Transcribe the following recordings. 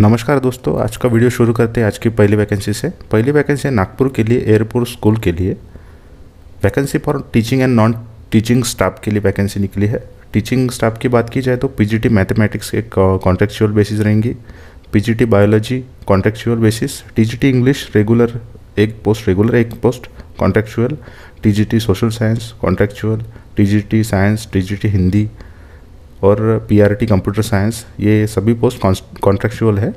नमस्कार दोस्तों, आज का वीडियो शुरू करते हैं आज की पहली वैकेंसी से। पहली वैकेंसी है नागपुर के लिए एयरपोर्ट स्कूल के लिए। Vacancy for teaching and non teaching staff के लिए वैकेंसी निकली है। टीचिंग स्टाफ की बात की जाए तो पीजीटी मैथमेटिक्स के कॉन्ट्रेक्चुअल बेसिस रहेंगी, PGT biology contractual basis, TGT English regular एक post contractual, TGT social science contractual, TGT science, TGT Hindi और पीआरटी कंप्यूटर साइंस, ये सभी पोस्ट कॉन्ट्रेक्चुअल है।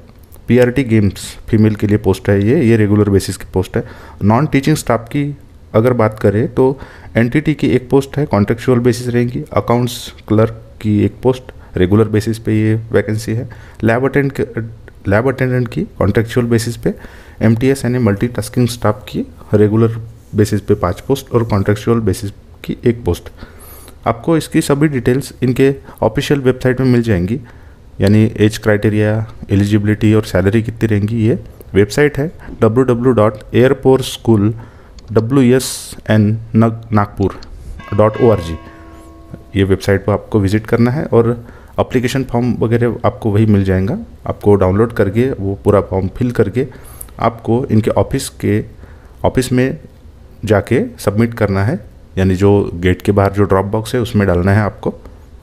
पीआरटी गेम्स फीमेल के लिए पोस्ट है, ये रेगुलर बेसिस की पोस्ट है। नॉन टीचिंग स्टाफ की अगर बात करें तो एनटीटी की एक पोस्ट है, कॉन्ट्रेक्चुअल बेसिस रहेंगी। अकाउंट्स क्लर्क की एक पोस्ट रेगुलर बेसिस पे ये वैकेंसी है। लैब अटेंडेंट की कॉन्ट्रेक्चुअल बेसिस पे, एमटीएस यानी मल्टीटास्किंग स्टाफ की रेगुलर बेसिस पे 5 पोस्ट और कॉन्ट्रेक्चुअल बेसिस की एक पोस्ट। आपको इसकी सभी डिटेल्स इनके ऑफिशियल वेबसाइट में मिल जाएंगी, यानी एज क्राइटेरिया, एलिजिबिलिटी और सैलरी कितनी रहेंगी। ये वेबसाइट है www.airportschool.nagpur.org। ये वेबसाइट पर आपको विजिट करना है और अप्लीकेशन फॉर्म वगैरह आपको वही मिल जाएगा। आपको डाउनलोड करके वो पूरा फॉर्म फिल करके आपको इनके ऑफिस में जाके सबमिट करना है, यानी जो गेट के बाहर जो ड्रॉप बॉक्स है उसमें डालना है आपको।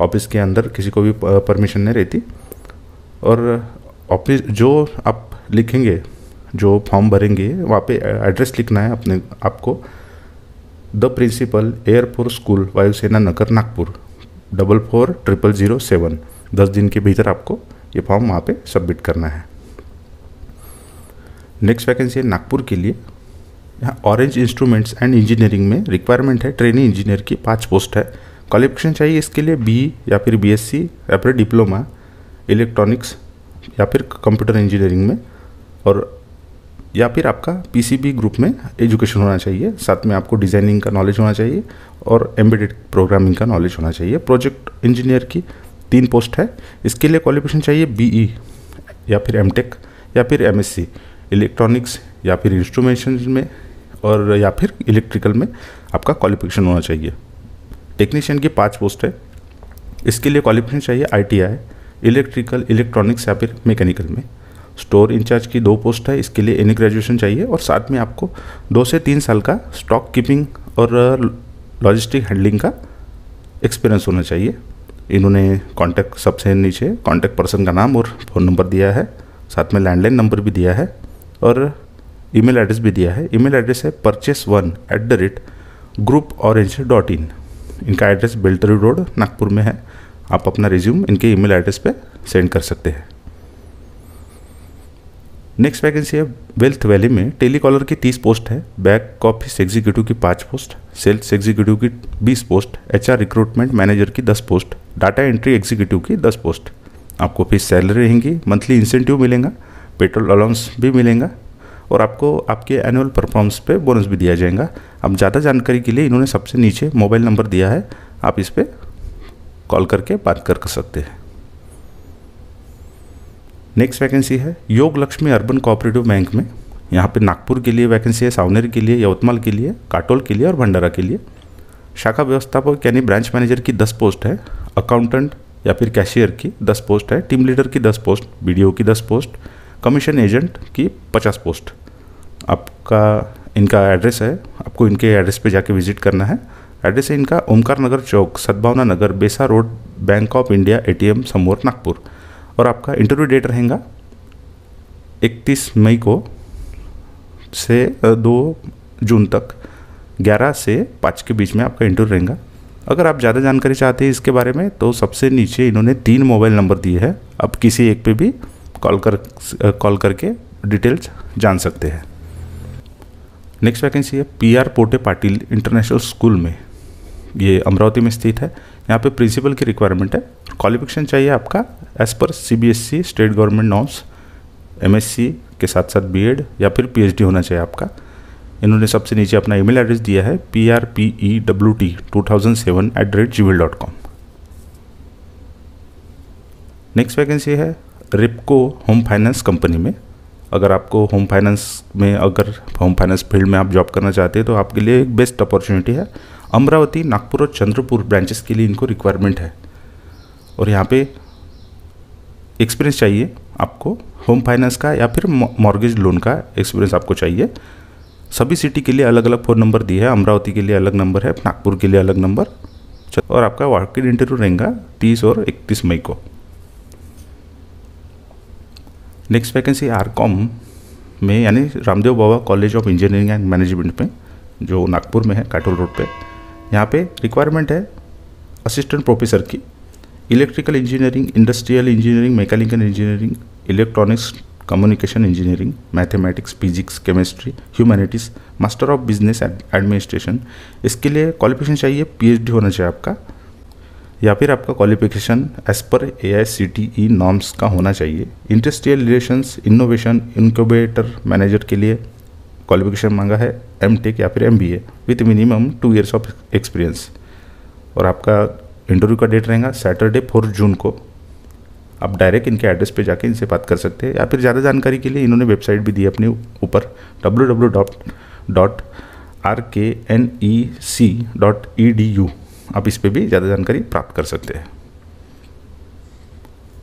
ऑफिस के अंदर किसी को भी परमिशन नहीं रहती। और ऑफिस जो आप लिखेंगे, जो फॉर्म भरेंगे, वहाँ पे एड्रेस लिखना है अपने आपको। द प्रिंसिपल एयरपोर्ट स्कूल, वायुसेना नगर, नागपुर 440007। 10 दिन के भीतर आपको ये फॉर्म वहाँ पे सबमिट करना है। नेक्स्ट वैकेंसी है नागपुर के लिए। यहाँ ऑरेंज इंस्ट्रूमेंट्स एंड इंजीनियरिंग में रिक्वायरमेंट है, ट्रेनी इंजीनियर की 5 पोस्ट है। क्वालिफिकेशन चाहिए इसके लिए बी या फिर बीएससी या फिर डिप्लोमा इलेक्ट्रॉनिक्स या फिर कंप्यूटर इंजीनियरिंग में, और या फिर आपका पीसीबी ग्रुप में एजुकेशन होना चाहिए। साथ में आपको डिज़ाइनिंग का नॉलेज होना चाहिए और एम्बेडेड प्रोग्रामिंग का नॉलेज होना चाहिए। प्रोजेक्ट इंजीनियर की 3 पोस्ट है। इसके लिए क्वालिफिकेशन चाहिए बीई या फिर एमटेक या फिर एमएससी इलेक्ट्रॉनिक्स या फिर इंस्ट्रूमेंटेशन में और या फिर इलेक्ट्रिकल में आपका क्वालिफिकेशन होना चाहिए। टेक्नीशियन की 5 पोस्ट है। इसके लिए क्वालिफिकेशन चाहिए आईटीआई इलेक्ट्रिकल, इलेक्ट्रॉनिक्स या फिर मैकेनिकल में। स्टोर इंचार्ज की 2 पोस्ट है। इसके लिए एनी ग्रेजुएशन चाहिए और साथ में आपको 2 से 3 साल का स्टॉक कीपिंग और लॉजिस्टिक हैंडलिंग का एक्सपीरियंस होना चाहिए। इन्होंने कॉन्टैक्ट सबसे नीचे कॉन्टैक्ट पर्सन का नाम और फ़ोन नंबर दिया है, साथ में लैंडलाइन नंबर भी दिया है और ईमेल एड्रेस भी दिया है। ईमेल एड्रेस है purchase1@grouporange.in। इनका एड्रेस बेल्टरी रोड नागपुर में है। आप अपना रिज्यूम इनके ईमेल एड्रेस पे सेंड कर सकते हैं। नेक्स्ट वैकेंसी है वेल्थ वैली में। टेलीकॉलर की 30 पोस्ट है। बैक ऑफिस एग्जीक्यूटिव की 5 पोस्ट, सेल्स एग्जीक्यूटिव की 20 पोस्ट, एचआर रिक्रूटमेंट मैनेजर की 10 पोस्ट, डाटा एंट्री एग्जीक्यूटिव की 10 पोस्ट। आपको फिक्स सैलरी रहेंगी, मंथली इंसेंटिव मिलेगा, पेट्रोल अलाउंस भी मिलेगा और आपको आपके एनुअल परफॉर्मेंस पे बोनस भी दिया जाएगा। अब ज़्यादा जानकारी के लिए इन्होंने सबसे नीचे मोबाइल नंबर दिया है, आप इस पर कॉल करके बात कर सकते हैं। नेक्स्ट वैकेंसी है योग लक्ष्मी अर्बन कोऑपरेटिव बैंक में। यहाँ पे नागपुर के लिए वैकेंसी है, सावनेर के लिए, यवतमाल के लिए, काटोल के लिए और भंडारा के लिए। शाखा व्यवस्थापक यानी ब्रांच मैनेजर की 10 पोस्ट है। अकाउंटेंट या फिर कैशियर की 10 पोस्ट है। टीम लीडर की 10 पोस्ट, बीडीओ की 10 पोस्ट, कमीशन एजेंट की 50 पोस्ट। आपका इनका एड्रेस है, आपको इनके एड्रेस पे जाके विजिट करना है। एड्रेस है इनका ओमकार नगर चौक, Sadbhavana Nagar, Besa road, Bank of India ATM समोर, नागपुर। और आपका इंटरव्यू डेट रहेगा 31 मई को से 2 जून तक 11 से 5 के बीच में आपका इंटरव्यू रहेगा। अगर आप ज़्यादा जानकारी चाहते हैं इसके बारे में तो सबसे नीचे इन्होंने 3 मोबाइल नंबर दिए हैं, आप किसी एक पे भी कॉल करके डिटेल्स जान सकते हैं। नेक्स्ट वैकेंसी है PR पोटे पाटिल इंटरनेशनल स्कूल में। ये अमरावती में स्थित है। यहाँ पे प्रिंसिपल की रिक्वायरमेंट है। क्वालिफिकेशन चाहिए आपका एज पर CBSE state government norms, MSc के साथ साथ BEd या फिर PhD होना चाहिए आपका। इन्होंने सबसे नीचे अपना ईमेल एड्रेस दिया है prpewt2007@gmail.com। नेक्स्ट वैकेंसी है रिपको होम फाइनेंस कंपनी में। अगर आपको होम फाइनेंस फील्ड में आप जॉब करना चाहते हैं तो आपके लिए एक बेस्ट अपॉर्चुनिटी है। अमरावती, नागपुर और चंद्रपुर ब्रांचेस के लिए इनको रिक्वायरमेंट है और यहाँ पे एक्सपीरियंस चाहिए आपको होम फाइनेंस का या फिर मॉर्गेज लोन का एक्सपीरियंस आपको चाहिए। सभी सिटी के लिए अलग अलग फ़ोन नंबर दिए हैं। अमरावती के लिए अलग नंबर है, नागपुर के लिए अलग नंबर। और आपका वॉक इन इंटरव्यू रहेगा 30 और 31 मई को। नेक्स्ट वैकेंसी आरकॉम में, यानी Ramdev Baba College of Engineering and Management में, जो नागपुर में है, काटोल रोड पे। यहाँ पे रिक्वायरमेंट है असिस्टेंट प्रोफेसर की, electrical engineering, industrial engineering, mechanical engineering, electronics, communication engineering, mathematics, physics, chemistry, humanities, master of business administration. इसके लिए क्वालिफिकेशन चाहिए PhD होना चाहिए आपका, या फिर आपका क्वालिफिकेशन एज पर AICTE नॉर्म्स का होना चाहिए। Industrial relations, innovation, incubator manager के लिए क्वालिफिकेशन मांगा है MTech या फिर MBA with minimum 2 years of experience. और आपका इंटरव्यू का डेट रहेगा सैटरडे 4 जून को। आप डायरेक्ट इनके एड्रेस पे जाके इनसे बात कर सकते हैं, या फिर ज़्यादा जानकारी के लिए इन्होंने वेबसाइट भी दी है अपने ऊपर www.rknec.edu। आप इस पे भी ज़्यादा जानकारी प्राप्त कर सकते हैं।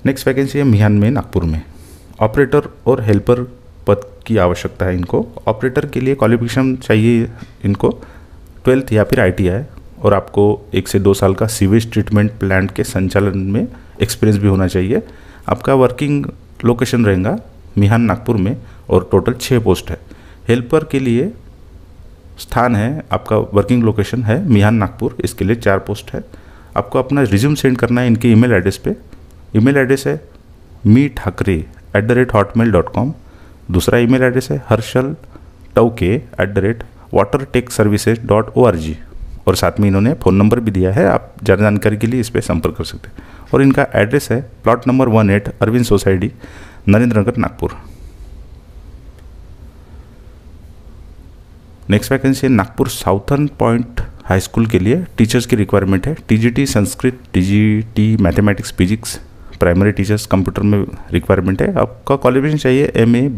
नेक्स्ट वैकेंसी है मिहान में, नागपुर में। ऑपरेटर और हेल्पर पद की आवश्यकता है इनको। ऑपरेटर के लिए क्वालिफिकेशन चाहिए इनको 12th या फिर ITI, और आपको 1 से 2 साल का सीवेज ट्रीटमेंट प्लांट के संचालन में एक्सपीरियंस भी होना चाहिए। आपका वर्किंग लोकेशन रहेगा मिहान, नागपुर में, और टोटल 6 पोस्ट है। हेल्पर के लिए स्थान है, आपका वर्किंग लोकेशन है मिहान, नागपुर। इसके लिए 4 पोस्ट है। आपको अपना रिज्यूम सेंड करना है इनके ईमेल एड्रेस पे। ईमेल एड्रेस है meethakre@hotmail.com। दूसरा ईमेल एड्रेस है harshal.tauke@watertechservices.org। और साथ में इन्होंने फ़ोन नंबर भी दिया है, आप ज़्यादा जानकारी के लिए इस पर संपर्क कर सकते हैं। और इनका एड्रेस है plot number 18 Arvind society, Narendra Nagar, Nagpur. Next vacancy है Nagpur Southern Point High School के लिए टीचर्स की रिक्वायरमेंट है। TGT Sanskrit, TGT mathematics, physics, primary teachers computer में रिक्वायरमेंट है। आपका क्वालिफिकेशन चाहिए MA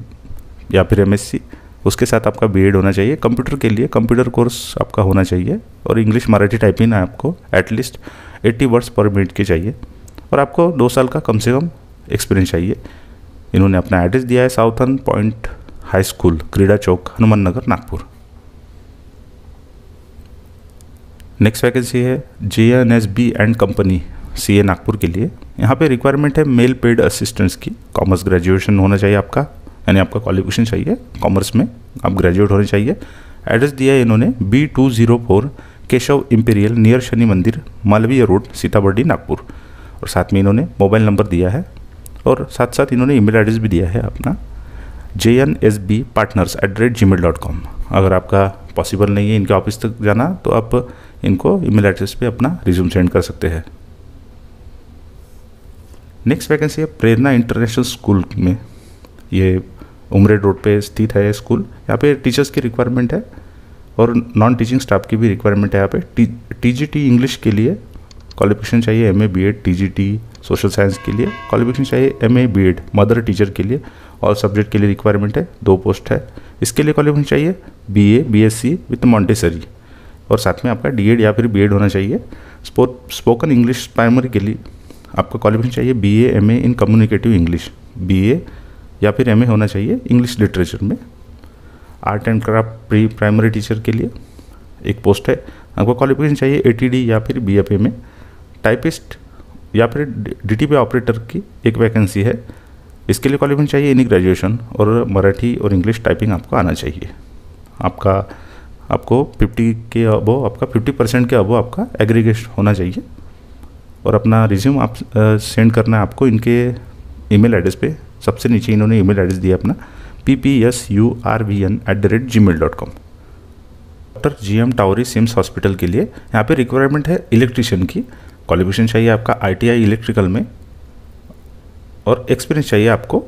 या फिर MSc, उसके साथ आपका BEd होना चाहिए। कंप्यूटर के लिए कंप्यूटर कोर्स आपका होना चाहिए, और इंग्लिश मराठी टाइपिंग है आपको एटलीस्ट 80 वर्ड्स पर मिनट के चाहिए, और आपको 2 साल का कम से कम एक्सपीरियंस चाहिए। इन्होंने अपना एड्रेस दिया है साउथर्न पॉइंट हाई स्कूल, क्रीडा चौक, हनुमान नगर, नागपुर। नेक्स्ट वैकेंसी है JNSB and company CA Nagpur के लिए। यहाँ पे रिक्वायरमेंट है मेल पेड असिस्टेंट्स की। कॉमर्स ग्रेजुएशन होना चाहिए आपका, यानी आपका क्वालिफिकेशन चाहिए कॉमर्स में, आप ग्रेजुएट होने चाहिए। एड्रेस दिया है इन्होंने B204 Keshav imperial near Shani मंदिर, मालवीय रोड, सीताबर्डी, नागपुर। और साथ में इन्होंने मोबाइल नंबर दिया है, और साथ साथ इन्होंने ईमेल एड्रेस भी दिया है अपना jnsbpartners@gmail.com। अगर आपका पॉसिबल नहीं है इनके ऑफिस तक जाना, तो आप इनको ईमेल एड्रेस पे अपना रिज्यूम सेंड कर सकते हैं। नेक्स्ट वैकेंसी है प्रेरणा इंटरनेशनल स्कूल में। ये उमरेड रोड पे स्थित है स्कूल। यहाँ पे टीचर्स की रिक्वायरमेंट है, और नॉन टीचिंग स्टाफ की भी रिक्वायरमेंट है। यहाँ पे TGT इंग्लिश के लिए क्वालिफिकेशन चाहिए MA BEd, TGT social science के लिए क्वालिफिकेशन चाहिए MA BEd, मदर टीचर के लिए ऑल सब्जेक्ट के लिए रिक्वायरमेंट है, 2 पोस्ट है। इसके लिए क्वालिफिकेशन चाहिए BA BSc विथ मॉन्टेसरी, और साथ में आपका DEd या फिर BEd होना चाहिए। स्पोकन इंग्लिश प्राइमरी के लिए आपका क्वालिफिकेशन चाहिए BA MA इन कम्युनिकेटिव इंग्लिश, BA या फिर MA होना चाहिए इंग्लिश लिटरेचर में। Art and craft pre primary teacher के लिए 1 पोस्ट है। आपको क्वालिफिकेशन चाहिए ATD या फिर BFA में। टाइपिस्ट या फिर DTP ऑपरेटर की 1 वैकेंसी है। इसके लिए क्वालिफिकेशन चाहिए एनी ग्रेजुएशन, और मराठी और इंग्लिश टाइपिंग आपको आना चाहिए। आपको 50 के अबो, आपका 50% के अबो आपका एग्रीगेट होना चाहिए। और अपना रिज्यूम आप सेंड करना है आपको इनके ईमेल एड्रेस पे। सबसे नीचे इन्होंने ईमेल एड्रेस दिया अपना ppsurvn@gmail.com। Doctor GM Tawari SIMS hospital के लिए यहाँ पे रिक्वायरमेंट है इलेक्ट्रिशियन की। क्वालिफिकेशन चाहिए आपका ITI इलेक्ट्रिकल में, और एक्सपीरियंस चाहिए आपको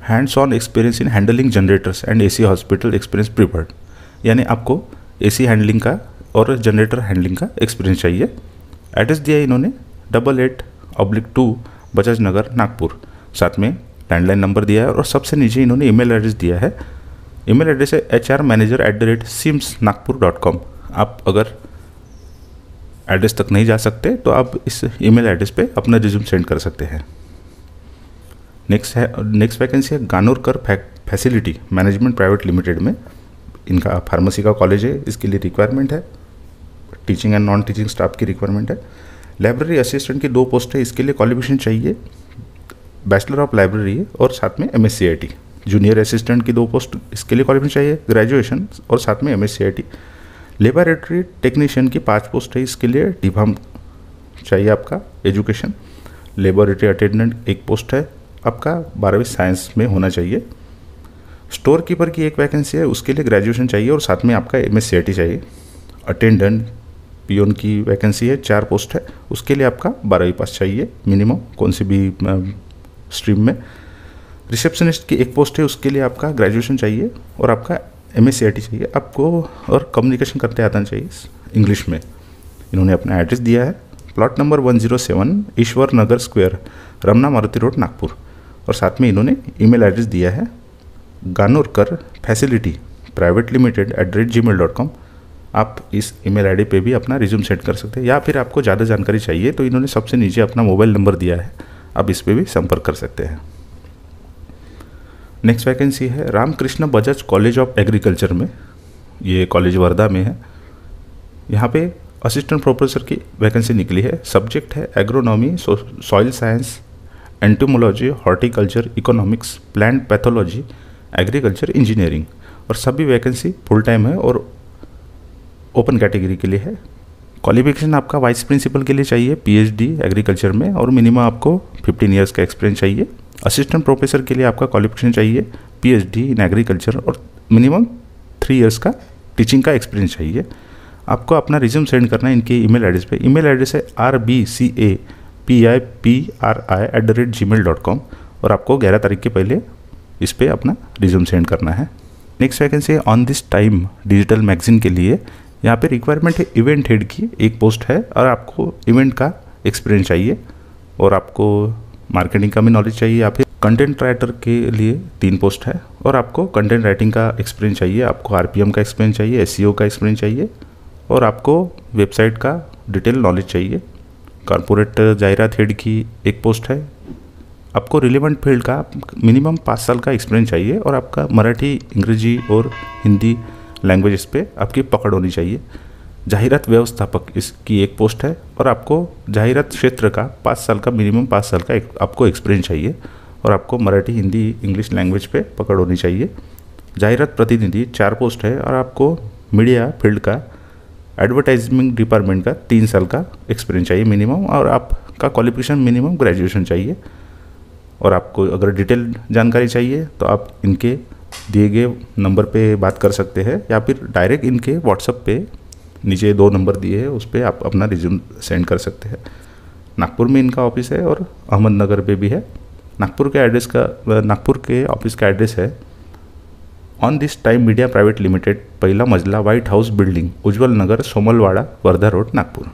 hands on experience in handling generators and AC hospital experience preferred, यानी आपको AC हैंडलिंग का और जनरेटर हैंडलिंग का एक्सपीरियंस चाहिए। एड्रेस दिया है इन्होंने 88/2 बजाज नगर, नागपुर। साथ में लैंडलाइन नंबर दिया है, और सबसे नीचे इन्होंने ईमेल एड्रेस दिया है। ईमेल एड्रेस है hrmanager@simsnagpur.com। आप अगर एड्रेस तक नहीं जा सकते तो आप इस ईमेल एड्रेस पे अपना रिज्यूम सेंड कर सकते हैं। नेक्स्ट वैकेंसी है गानोरकर फैसिलिटी मैनेजमेंट प्राइवेट लिमिटेड में। इनका फार्मेसी का कॉलेज है, इसके लिए रिक्वायरमेंट है। Teaching and non teaching staff की रिक्वायरमेंट है। लाइब्रेरी असिस्टेंट की 2 पोस्ट है, इसके लिए क्वालिफिकेशन चाहिए बैचलर ऑफ लाइब्रेरी है और साथ में MSc/IT। जूनियर असिस्टेंट की 2 पोस्ट, इसके लिए क्वालिफिकेशन चाहिए ग्रेजुएशन और साथ में MSc/IT। लेबोरेटरी टेक्नीशियन की 5 पोस्ट है, इसके लिए डिफार्म चाहिए आपका एजुकेशन। लेबोरेटरी अटेंडेंट 1 पोस्ट है आपका, 12वीं साइंस में होना चाहिए। स्टोर कीपर की 1 वैकेंसी है, उसके लिए ग्रेजुएशन चाहिए और साथ में आपका MSc/IT चाहिए। अटेंडेंट पियोन की वैकेंसी है, 4 पोस्ट है, उसके लिए आपका 12वीं पास चाहिए मिनिमम, कौन सी भी स्ट्रीम में। रिसेप्शनिस्ट की 1 पोस्ट है, उसके लिए आपका ग्रेजुएशन चाहिए और आपका MSc/IT चाहिए आपको, और कम्युनिकेशन करते आना चाहिए इंग्लिश में। इन्होंने अपना एड्रेस दिया है, प्लॉट नंबर 107 ईश्वर नगर स्क्वायर, रमना मारुति रोड, नागपुर। और साथ में इन्होंने ईमेल एड्रेस दिया है गानोरकर फैसिलिटी प्राइवेट लिमिटेड @gmail.com। आप इस ईमेल आईडी पे भी अपना रिज्यूम सेंड कर सकते हैं, या फिर आपको ज़्यादा जानकारी चाहिए तो इन्होंने सबसे नीचे अपना मोबाइल नंबर दिया है, आप इस पे भी संपर्क कर सकते हैं। नेक्स्ट वैकेंसी है Ramkrishna Bajaj college of agriculture में, ये कॉलेज वर्धा में है। यहाँ पे असिस्टेंट प्रोफेसर की वैकेंसी निकली है। सब्जेक्ट है agronomy, soil science, entomology, horticulture, economics, plant pathology, agriculture, engineering. और सभी वैकेंसी फुल टाइम है और ओपन कैटेगरी के लिए है। क्वालिफिकेशन आपका वाइस प्रिंसिपल के लिए चाहिए PhD एग्रीकल्चर में और मिनिमम आपको 15 ईयर्स का एक्सपीरियंस चाहिए। असिस्टेंट प्रोफेसर के लिए आपका क्वालिफिकेशन चाहिए PhD इन एग्रीकल्चर और मिनिमम 3 ईयर्स का टीचिंग का एक्सपीरियंस चाहिए। आपको अपना रिज्यूम सेंड करना है इनके ईमेल एड्रेस पे। ईमेल एड्रेस है rbcapipri@gmail.com और आपको 11 तारीख के पहले इस पर अपना रिज्यूम सेंड करना है। नेक्स्ट वैकेंसी है on this time digital magazine के लिए। यहाँ पे रिक्वायरमेंट है इवेंट हेड की 1 पोस्ट है और आपको इवेंट का एक्सपीरियंस चाहिए और आपको मार्केटिंग का भी नॉलेज चाहिए, या फिर कंटेंट राइटर के लिए 3 पोस्ट है और आपको कंटेंट राइटिंग का एक्सपीरियंस चाहिए, आपको RPM का एक्सपीरियंस चाहिए, SEO का एक्सपीरियंस चाहिए और आपको वेबसाइट का डिटेल नॉलेज चाहिए। कॉर्पोरेट जाहिरात हेड की 1 पोस्ट है, आपको रिलेवेंट फील्ड का मिनिमम 5 साल का एक्सपीरियंस चाहिए और आपका मराठी, अंग्रेजी और हिंदी लैंग्वेज पे आपकी पकड़ होनी चाहिए। जाहिरात व्यवस्थापक इसकी 1 पोस्ट है और आपको जाहिरात क्षेत्र का 5 साल का मिनिमम 5 साल का आपको एक्सपीरियंस चाहिए और आपको मराठी, हिंदी, इंग्लिश लैंग्वेज पे पकड़ होनी चाहिए। जाहिरात प्रतिनिधि 4 पोस्ट है और आपको मीडिया फील्ड का एडवर्टाइजमेंट डिपार्टमेंट का 3 साल का एक्सपीरियंस चाहिए मिनिमम और आपका क्वालिफिकेशन मिनिमम ग्रेजुएशन चाहिए। और आपको अगर डिटेल जानकारी चाहिए तो आप इनके दिए गए नंबर पे बात कर सकते हैं या फिर डायरेक्ट इनके व्हाट्सएप पे नीचे 2 नंबर दिए हैं उस पर आप अपना रिज्यूम सेंड कर सकते हैं। नागपुर में इनका ऑफिस है और अहमदनगर पे भी है। नागपुर के ऑफिस का एड्रेस है on this time media private limited, पहला मजला, व्हाइट हाउस बिल्डिंग, उज्जवल नगर, सोमलवाड़ा, वर्धा रोड, नागपुर।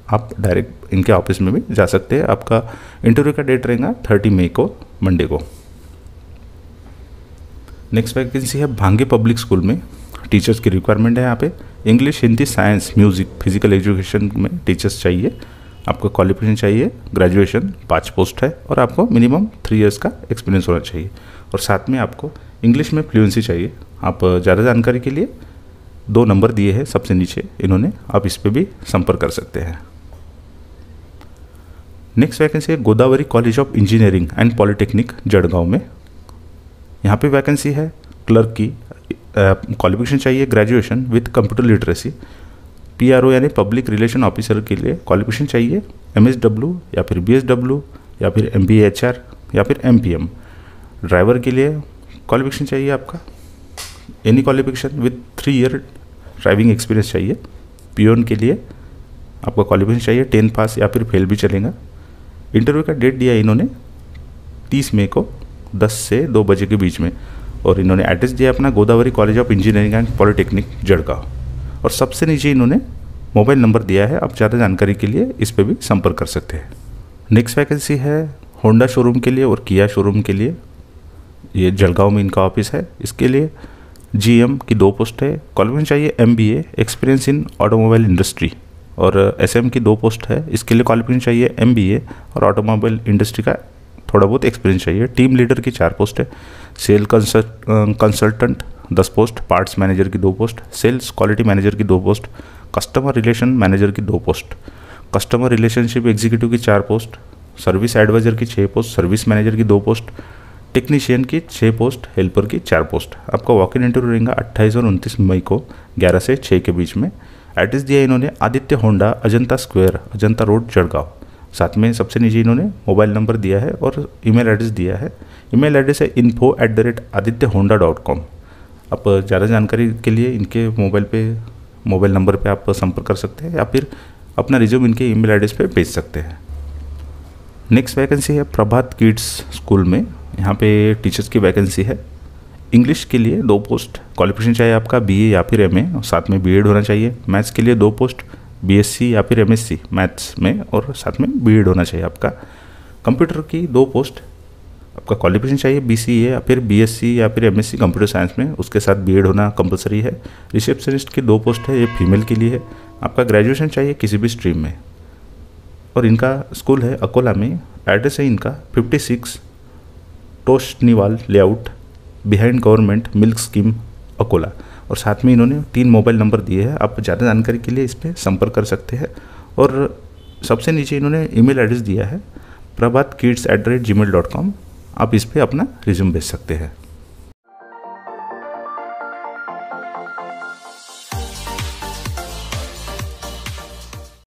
आप डायरेक्ट इनके ऑफिस में भी जा सकते हैं। आपका इंटरव्यू का डेट रहेगा 30 मई को, मंडे को। नेक्स्ट वैकेंसी है भांगे पब्लिक स्कूल में, टीचर्स की रिक्वायरमेंट है। यहाँ पे English, Hindi, science, music, physical education में टीचर्स चाहिए। आपको क्वालिफिकेशन चाहिए ग्रेजुएशन, 5 पोस्ट है और आपको मिनिमम 3 इयर्स का एक्सपीरियंस होना चाहिए और साथ में आपको इंग्लिश में फ्लुएंसी चाहिए। आप ज़्यादा जानकारी के लिए 2 नंबर दिए हैं सबसे नीचे इन्होंने, आप इस पर भी संपर्क कर सकते हैं। नेक्स्ट वैकेंसी है Godavari College of Engineering and Polytechnic, Jalgaon में। यहाँ पे वैकेंसी है क्लर्क की, क्वालिफिकेशन चाहिए graduation with computer literacy. PRO यानी पब्लिक रिलेशन ऑफिसर के लिए क्वालिफिकेशन चाहिए MSW या फिर BSW या फिर MBA HR या फिर MPM। ड्राइवर के लिए क्वालिफिकेशन चाहिए आपका any qualification with 3 year driving experience चाहिए। पियोन के लिए आपका क्वालिफिकेशन चाहिए 10 पास या फिर फेल भी चलेगा। इंटरव्यू का डेट दिया इन्होंने 30 मई को 10 से 2 बजे के बीच में और इन्होंने एड्रेस दिया अपना Godavari College of Engineering and Polytechnic, Jalgaon. और सबसे नीचे इन्होंने मोबाइल नंबर दिया है, आप ज़्यादा जानकारी के लिए इस पर भी संपर्क कर सकते हैं। नेक्स्ट वैकेंसी है होंडा शोरूम के लिए और किया शोरूम के लिए, ये जलगांव में इनका ऑफिस है। इसके लिए GM की 2 पोस्ट है, क्वालिफिकेशन चाहिए MBA, experience in automobile industry. और SM की 2 पोस्ट है, इसके लिए क्वालिफिकेशन चाहिए MBA और ऑटोमोबाइल इंडस्ट्री का थोड़ा बहुत एक्सपीरियंस चाहिए। टीम लीडर की 4 पोस्ट है। Sale consultant 10 post, parts manager की 2 पोस्ट, सेल्स क्वालिटी मैनेजर की 2 पोस्ट, कस्टमर रिलेशन मैनेजर की 2 पोस्ट, कस्टमर रिलेशनशिप एग्जीक्यूटिव की 4 पोस्ट, सर्विस एडवाइज़र की 6 पोस्ट, सर्विस मैनेजर की 2 पोस्ट, टेक्नीशियन की 6 पोस्ट, हेल्पर की 4 पोस्ट। आपका वॉक इन इंटरव्यू रहेगा 28 और 29 मई को 11 से 6 के बीच में। एड्रेस दिया इन्होंने Aditya Honda, Ajanta square, Ajanta road, Jalgaon. साथ में सबसे नीचे इन्होंने मोबाइल नंबर दिया है और ईमेल एड्रेस दिया है। ईमेल एड्रेस है info@adityahonda.com। आप ज़्यादा जानकारी के लिए इनके मोबाइल नंबर पे आप संपर्क कर सकते हैं या फिर अपना रिज्यूम इनके ईमेल एड्रेस पे भेज सकते हैं। नेक्स्ट वैकेंसी है प्रभात किड्स स्कूल में। यहाँ पे टीचर्स की वैकेंसी है। इंग्लिश के लिए 2 पोस्ट, क्वालिफिकेशन चाहिए आपका BA या फिर MA और साथ में B.Ed होना चाहिए। मैथ्स के लिए 2 पोस्ट, BSc या फिर MSc मैथ्स में और साथ में B.Ed होना चाहिए आपका। कंप्यूटर की 2 पोस्ट, आपका क्वालिफिकेशन चाहिए BCA या फिर BSc या फिर MSc कंप्यूटर साइंस में, उसके साथ B.Ed होना कंपलसरी है। रिसेप्शनिस्ट की 2 पोस्ट है, ये फीमेल के लिए है। आपका ग्रेजुएशन चाहिए किसी भी स्ट्रीम में और इनका स्कूल है अकोला में। एड्रेस है इनका 56 Tosniwal layout, behind government milk scheme, Akola. और साथ में इन्होंने 3 मोबाइल नंबर दिए हैं। आप ज़्यादा जानकारी के लिए इस पर संपर्क कर सकते हैं। और सबसे नीचे इन्होंने ईमेल एड्रेस दिया है प्रभातkids@gmail.com। आप इस पर अपना रिज्यूम भेज सकते हैं।